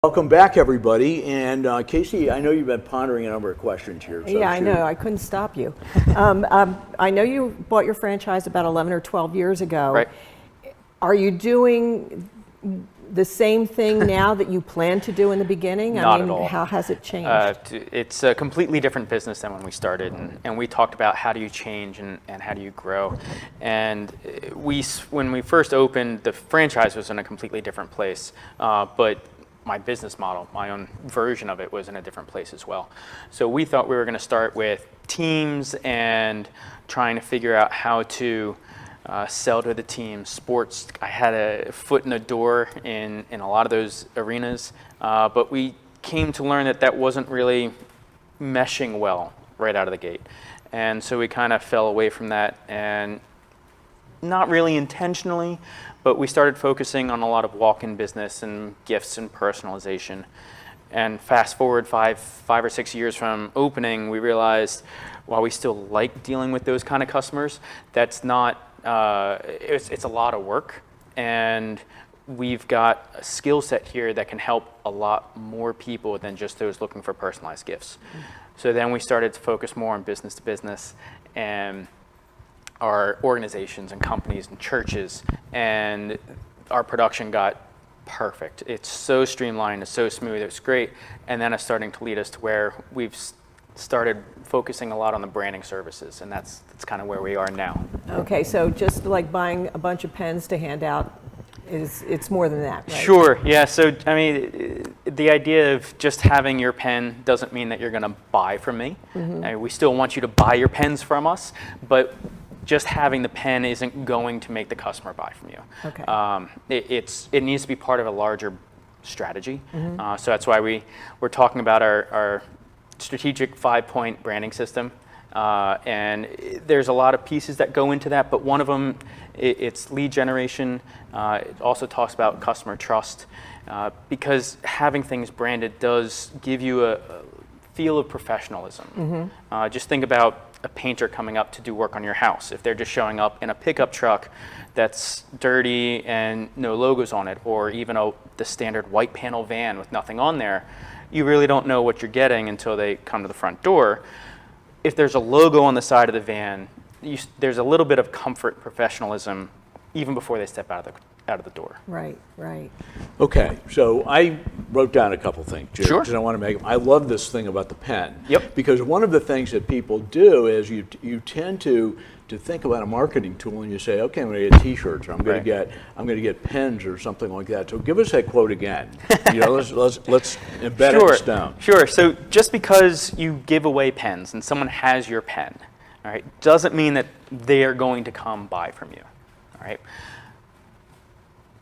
Welcome back, everybody. And Casey, I know you've been pondering a number of questions here. So yeah, I know. I couldn't stop you. I know you bought your franchise about 11 or 12 years ago. Right. Are you doing the same thing now that you planned to do in the beginning? Not at all. How has it changed? It's a completely different business than when we started, and we talked about how do you change and how do you grow. And when we first opened, the franchise was in a completely different place, but my business model, my own version of it, was in a different place as well. So we thought we were going to start with teams and trying to figure out how to sell to the team. Sports, I had a foot in the door in a lot of those arenas, but we came to learn that wasn't really meshing well right out of the gate. And so we kind of fell away from that, and not really intentionally, but we started focusing on a lot of walk-in business and gifts and personalization. And fast forward five or 6 years from opening, we realized while we still like dealing with those kind of customers, that's not, it's a lot of work. And we've got a skill set here that can help a lot more people than just those looking for personalized gifts. So then we started to focus more on business to business and our organizations and companies and churches, and our production got perfect. It's so streamlined, it's so smooth, it's great. And then it's starting to lead us to where we've started focusing a lot on the branding services, and that's kind of where we are now. Okay, so just like buying a bunch of pens to hand out, it's more than that, right? Sure, yeah. So, I mean, the idea of just having your pen doesn't mean that you're going to buy from me. Mm-hmm. I mean, we still want you to buy your pens from us, but just having the pen isn't going to make the customer buy from you. Okay. It needs to be part of a larger strategy. Mm-hmm. So that's why we're talking about our strategic 5-point branding system. And there's a lot of pieces that go into that, but one of them, it's lead generation. It also talks about customer trust, because having things branded does give you a feel of professionalism. Mm-hmm. Just think about a painter coming up to do work on your house. If they're just showing up in a pickup truck that's dirty and no logos on it, or even the standard white panel van with nothing on there, you really don't know what you're getting until they come to the front door. If there's a logo on the side of the van, there's a little bit of comfort, professionalism, even before they step out of the door. Right, right. Okay, so I wrote down a couple things, Jim, Sure. because I want to make. I love this thing about the pen. Yep. Because one of the things that people do is you tend to think about a marketing tool and you say, okay, I'm going to get T-shirts, or I'm going to get pens or something like that. So give us that quote again. Let's embed it in stone. Sure. So just because you give away pens and someone has your pen, all right, doesn't mean that they are going to come buy from you. All right.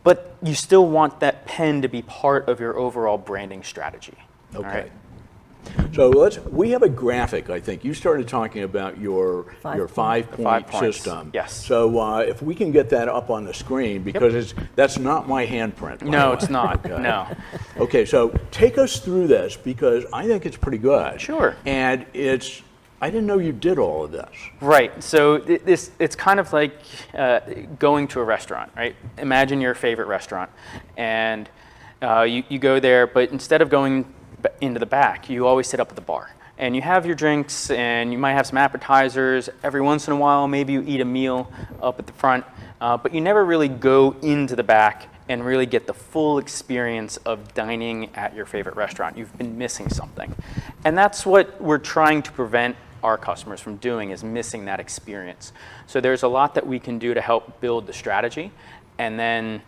But you still want that pen to be part of your overall branding strategy. Okay. All right? So we have a graphic, I think. You started talking about your 5-point 5 points. system. Yes. So if we can get that up on the screen, because that's not my handprint. No, it's not. Okay. No. Okay, so take us through this, because I think it's pretty good. Sure. And I didn't know you did all of this. Right. So it's kind of like going to a restaurant, right? Imagine your favorite restaurant, and you go there, but instead of going into the back, you always sit up at the bar. And you have your drinks, and you might have some appetizers. Every once in a while, maybe you eat a meal up at the front, but you never really go into the back and really get the full experience of dining at your favorite restaurant. You've been missing something. And that's what we're trying to prevent our customers from doing, is missing that experience. So there's a lot that we can do to help build the strategy, and then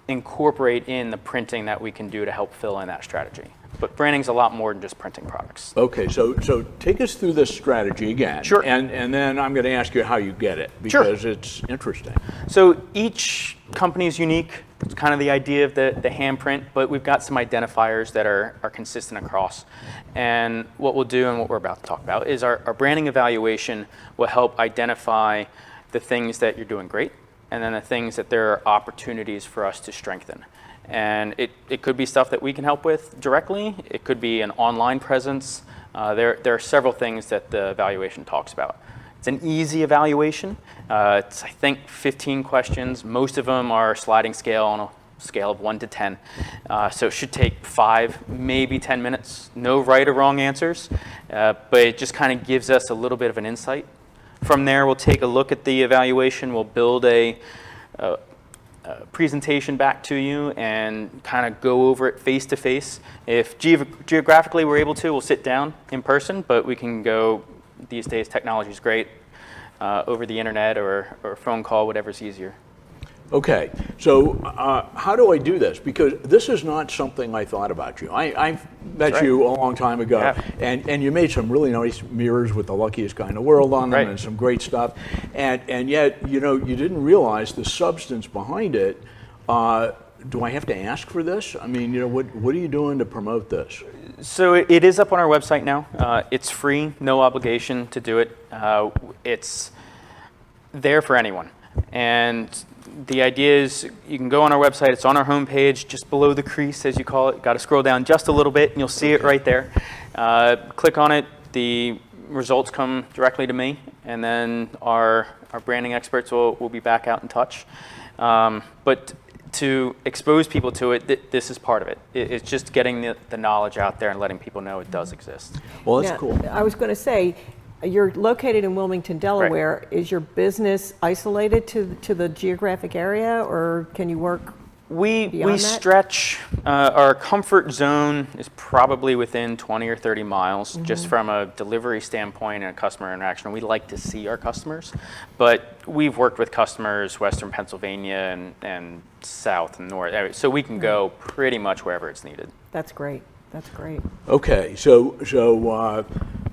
incorporate in the printing that we can do to help fill in that strategy. But branding's a lot more than just printing products. Okay, so take us through this strategy again. Sure. And then I'm going to ask you how you get it, because it's interesting. So each company is unique. It's kind of the idea of the handprint, but we've got some identifiers that are consistent across. And what we'll do, and what we're about to talk about, is our branding evaluation will help identify the things that you're doing great, and then the things that there are opportunities for us to strengthen. And it could be stuff that we can help with directly. It could be an online presence. There are several things that the evaluation talks about. It's an easy evaluation. It's, I think, 15 questions. Most of them are sliding scale on a scale of 1 to 10. So it should take 5, maybe 10 minutes. No right or wrong answers, but it just kind of gives us a little bit of an insight. From there, we'll take a look at the evaluation. We'll build a presentation back to you and kind of go over it face to face. If geographically we're able to, we'll sit down in person, but we can go, these days technology is great, over the internet or phone call, whatever's easier. Okay, so how do I do this? Because this is not something I thought about you. I met you a long time ago, Yeah. and you made some really nice mirrors with the luckiest guy in the world on them, Right. and some great stuff. And yet, you didn't realize the substance behind it. Do I have to ask for this? I mean, what are you doing to promote this? So it is up on our website now. It's free, no obligation to do it. It's there for anyone. And the idea is you can go on our website. It's on our homepage, just below the crease, as you call it. Got to scroll down just a little bit, and you'll see it right there. Click on it. The results come directly to me, and then our branding experts will be back out in touch. But to expose people to it, this is part of it. It's just getting the knowledge out there and letting people know it does exist. Well, that's Now, cool. I was going to say, you're located in Wilmington, Delaware. Is your business isolated to the geographic area, or can you work We beyond that? stretch, our comfort zone is probably within 20 or 30 miles, just from a delivery standpoint and a customer interaction. We like to see our customers, but we've worked with customers Western Pennsylvania and South and North, so we can go pretty much wherever it's needed. That's great. That's great. Okay, so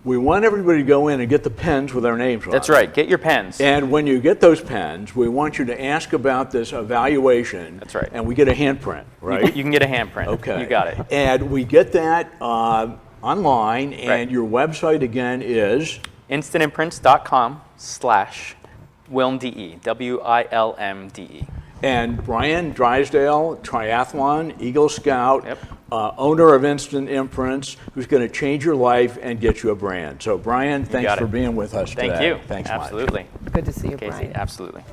we want everybody to go in and get the pens with our names on. That's right, get your pens. And when you get those pens, we want you to ask about this evaluation. That's right. And we get a handprint, right? You can get a handprint. Okay. You got it. And we get that online, and Right. your website again is? InstantImprints.com/WilmDE, WILMDE. And Brian Drysdale, triathlon, Eagle Scout, Yep. Owner of Instant Imprints, who's going to change your life and get you a brand. So Brian, thanks got for it. being with us Thank today. you. Thanks much. Absolutely. Good to see you, Casey, Brian. absolutely.